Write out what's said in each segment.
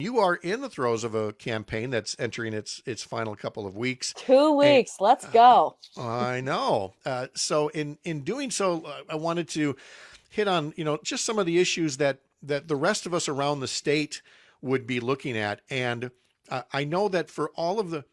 you are in the throes of a campaign that's entering its final couple of weeks. 2 weeks. Let's go. I know. So in doing so, I wanted to hit on just some of the issues that the rest of us around the state would be looking at, and I know that for all of the,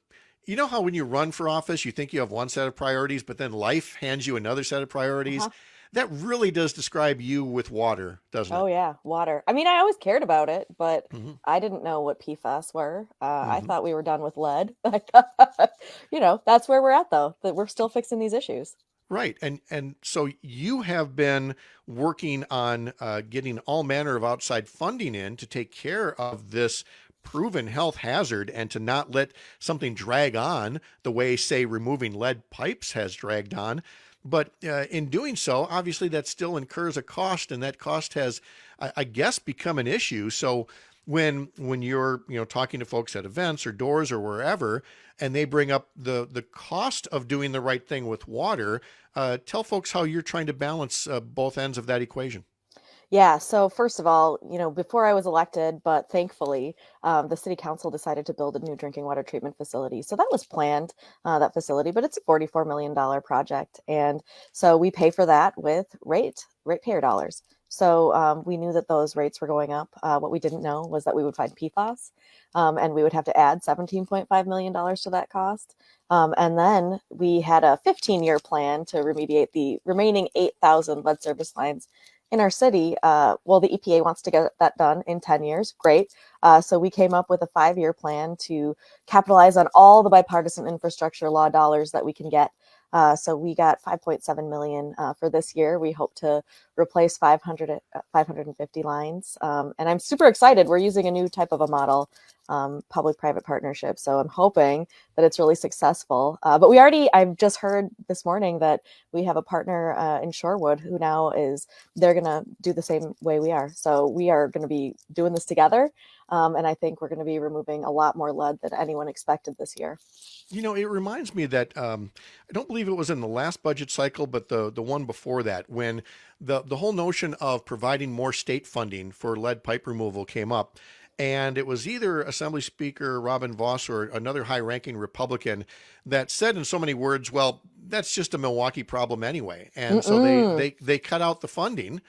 how when you run for office, you think you have one set of priorities, but then life hands you another set of priorities. Uh-huh. That really does describe you with water, doesn't it? Oh yeah, water. I mean, I always cared about it, but Hmm. I didn't know what PFAS were. I Hmm. thought we were done with lead. I thought, that's where we're at though, that we're still fixing these issues. Right, and so you have been working on getting all manner of outside funding in to take care of this proven health hazard and to not let something drag on the way, say, removing lead pipes has dragged on. But in doing so, obviously, that still incurs a cost, and that cost has, I guess, become an issue. So when you're talking to folks at events or doors or wherever, and they bring up the cost of doing the right thing with water, tell folks how you're trying to balance both ends of that equation. Yeah, so first of all, before I was elected, but thankfully, the city council decided to build a new drinking water treatment facility. So that was planned, that facility, but it's a $44 million project. And so we pay for that with ratepayer dollars. So we knew that those rates were going up. What we didn't know was that we would find PFAS, and we would have to add $17.5 million to that cost. And then we had a 15-year plan to remediate the remaining 8,000 lead service lines in our city. Well, the EPA wants to get that done in 10 years. Great. So we came up with a 5-year plan to capitalize on all the bipartisan infrastructure law dollars that we can get. So we got 5.7 million for this year. We hope to replace 550 lines. And I'm super excited. We're using a new type of a model, public-private partnership. So I'm hoping that it's really successful. But I've just heard this morning that we have a partner in Shorewood who now they're going to do the same way we are. So we are going to be doing this together. And I think we're going to be removing a lot more lead than anyone expected this year. It reminds me that I don't believe it was in the last budget cycle, but the one before that, when the whole notion of providing more state funding for lead pipe removal came up. And it was either Assembly Speaker Robin Voss or another high ranking Republican that said in so many words, well, that's just a Milwaukee problem anyway. And so Mm-mm. they cut out the funding.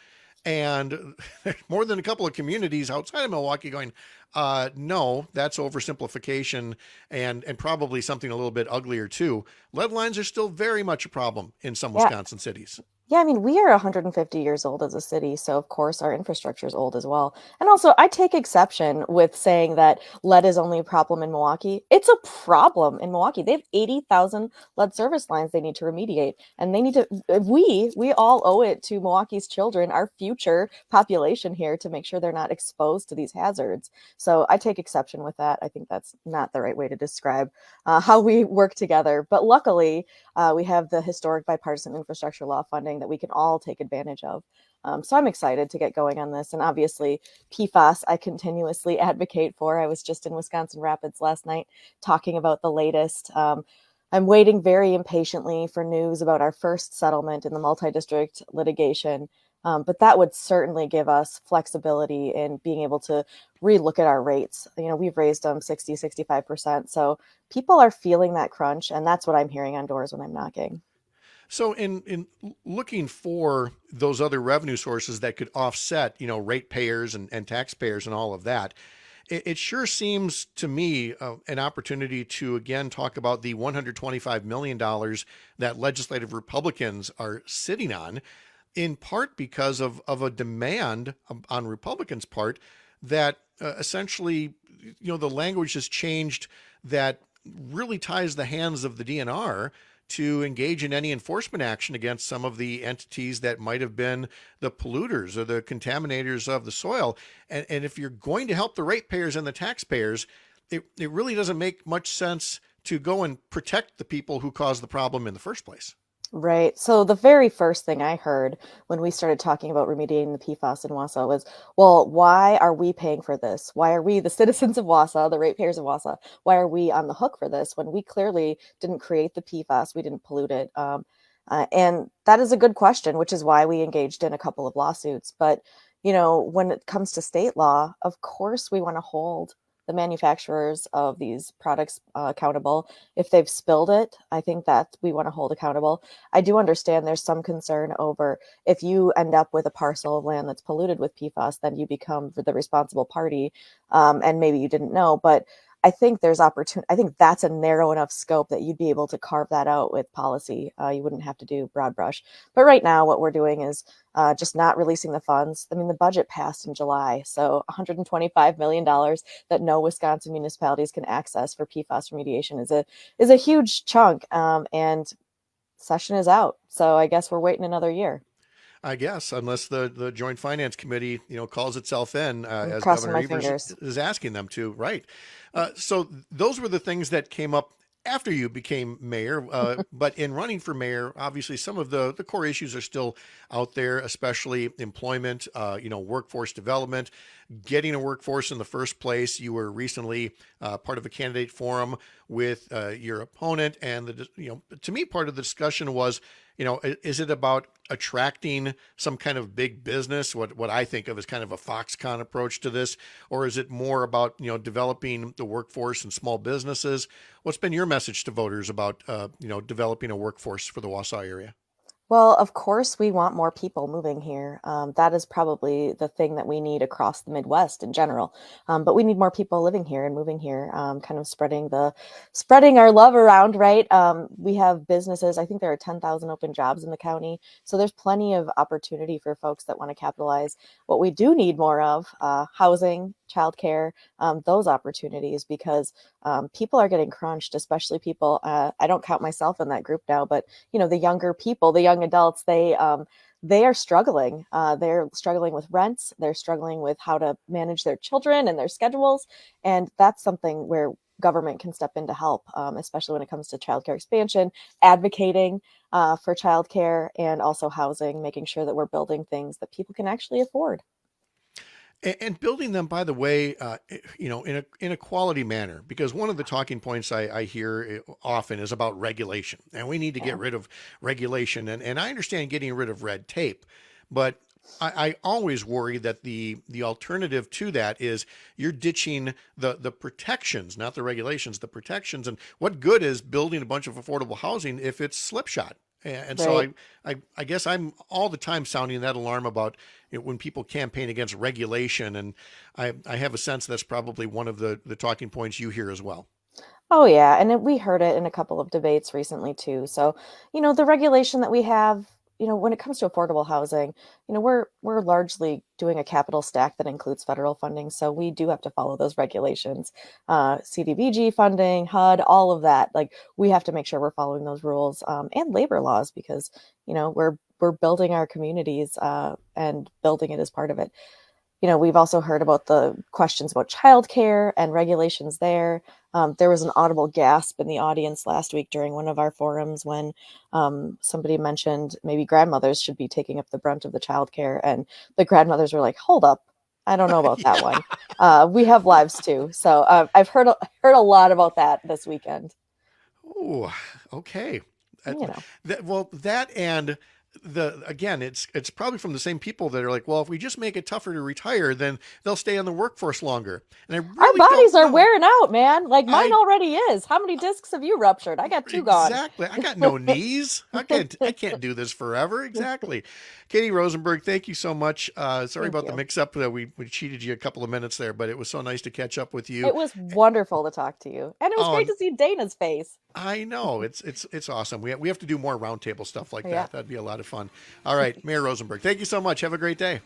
And there's more than a couple of communities outside of Milwaukee going, no, that's oversimplification and probably something a little bit uglier too. Lead lines are still very much a problem in some Yeah. Wisconsin cities. Yeah, I mean, we are 150 years old as a city, so of course our infrastructure is old as well. And also, I take exception with saying that lead is only a problem in Milwaukee. It's a problem in Milwaukee. They have 80,000 lead service lines they need to remediate, and they need to we all owe it to Milwaukee's children, our future population here, to make sure they're not exposed to these hazards. So I take exception with that. I think that's not the right way to describe how we work together. But luckily, we have the historic bipartisan infrastructure law funding that we can all take advantage of. So I'm excited to get going on this. And obviously, PFAS, I continuously advocate for. I was just in Wisconsin Rapids last night talking about the latest. I'm waiting very impatiently for news about our first settlement in the multi-district litigation. But that would certainly give us flexibility in being able to relook at our rates. We've raised them 60, 65%. So people are feeling that crunch. And that's what I'm hearing on doors when I'm knocking. So in looking for those other revenue sources that could offset, ratepayers and taxpayers and all of that, it sure seems to me an opportunity to again talk about the $125 million that legislative Republicans are sitting on, in part because of a demand on Republicans' part that essentially, the language has changed that really ties the hands of the DNR to engage in any enforcement action against some of the entities that might have been the polluters or the contaminators of the soil. And if you're going to help the ratepayers and the taxpayers, it really doesn't make much sense to go and protect the people who caused the problem in the first place. Right. So the very first thing I heard when we started talking about remediating the PFAS in Wausau was, well, why are we paying for this? Why are we, the citizens of Wausau, the ratepayers of Wausau, why are we on the hook for this when we clearly didn't create the PFAS? We didn't pollute it. And that is a good question, which is why we engaged in a couple of lawsuits. But, when it comes to state law, of course we want to hold the manufacturers of these products accountable. If they've spilled it, I think that we want to hold accountable. I do understand there's some concern over if you end up with a parcel of land that's polluted with PFAS, then you become the responsible party, and maybe you didn't know. But I think there's opportunity. I think that's a narrow enough scope that you'd be able to carve that out with policy. You wouldn't have to do broad brush. But right now, what we're doing is just not releasing the funds. I mean, the budget passed in July, so $125 million that no Wisconsin municipalities can access for PFAS remediation is a huge chunk. And session is out, so I guess we're waiting another year. I guess, unless the Joint Finance Committee, calls itself in, I'm as crossing Governor my Evers fingers. is asking them to, right? So those were the things that came up after you became mayor. But in running for mayor, obviously some of the core issues are still out there, especially employment, workforce development, getting a workforce in the first place. You were recently part of a candidate forum with your opponent, and to me, part of the discussion was, is it about attracting some kind of big business, what I think of as kind of a Foxconn approach to this, or is it more about, developing the workforce and small businesses? What's been your message to voters about, developing a workforce for the Wausau area? Well, of course, we want more people moving here. That is probably the thing that we need across the Midwest in general. But we need more people living here and moving here, kind of spreading our love around, right? We have businesses. I think there are 10,000 open jobs in the county, so there's plenty of opportunity for folks that want to capitalize. What we do need more of, housing, childcare, those opportunities, because people are getting crunched, especially people. I don't count myself in that group now, but the younger people, the young adults, they are struggling. They're struggling with rents. They're struggling with how to manage their children and their schedules, and that's something where government can step in to help, especially when it comes to childcare expansion, advocating for childcare, and also housing, making sure that we're building things that people can actually afford. And building them, by the way, in a quality manner, because one of the talking points I hear often is about regulation, and we need to get Yeah. rid of regulation. And I understand getting rid of red tape, but I always worry that the alternative to that is you're ditching the protections, not the regulations, the protections. And what good is building a bunch of affordable housing if it's slipshod? And so Right. I guess I'm all the time sounding that alarm about, when people campaign against regulation. And I have a sense that's probably one of the talking points you hear as well. Oh yeah, and we heard it in a couple of debates recently too. So, the regulation that we have, when it comes to affordable housing, we're largely doing a capital stack that includes federal funding. So we do have to follow those regulations, CDBG funding, HUD, all of that. Like we have to make sure we're following those rules, and labor laws, because we're building our communities, and building it as part of it. We've also heard about the questions about childcare and regulations there. There was an audible gasp in the audience last week during one of our forums when somebody mentioned maybe grandmothers should be taking up the brunt of the childcare, and the grandmothers were like, "Hold up, I don't know about that Yeah. one. We have lives too." So I've heard a lot about that this weekend. Oh, okay. That, You know. that and the again, it's probably from the same people that are like, well, if we just make it tougher to retire, then they'll stay in the workforce longer. And I Our really bodies don't are know. wearing out, man. Like mine I already is. How many discs have you ruptured? I got two gone. Exactly. I got no knees. I can't do this forever. Exactly. Katie Rosenberg, thank you so much. Sorry Thank about the you. mix up that we cheated you a couple of minutes there, but it was so nice to catch up with you. It was wonderful to talk to you. And it was Oh, great and to see Dana's face. I know it's awesome. We have to do more roundtable stuff like Yeah. that. That'd be a lot of fun. All right, Mayor Rosenberg, thank you so much. Have a great day.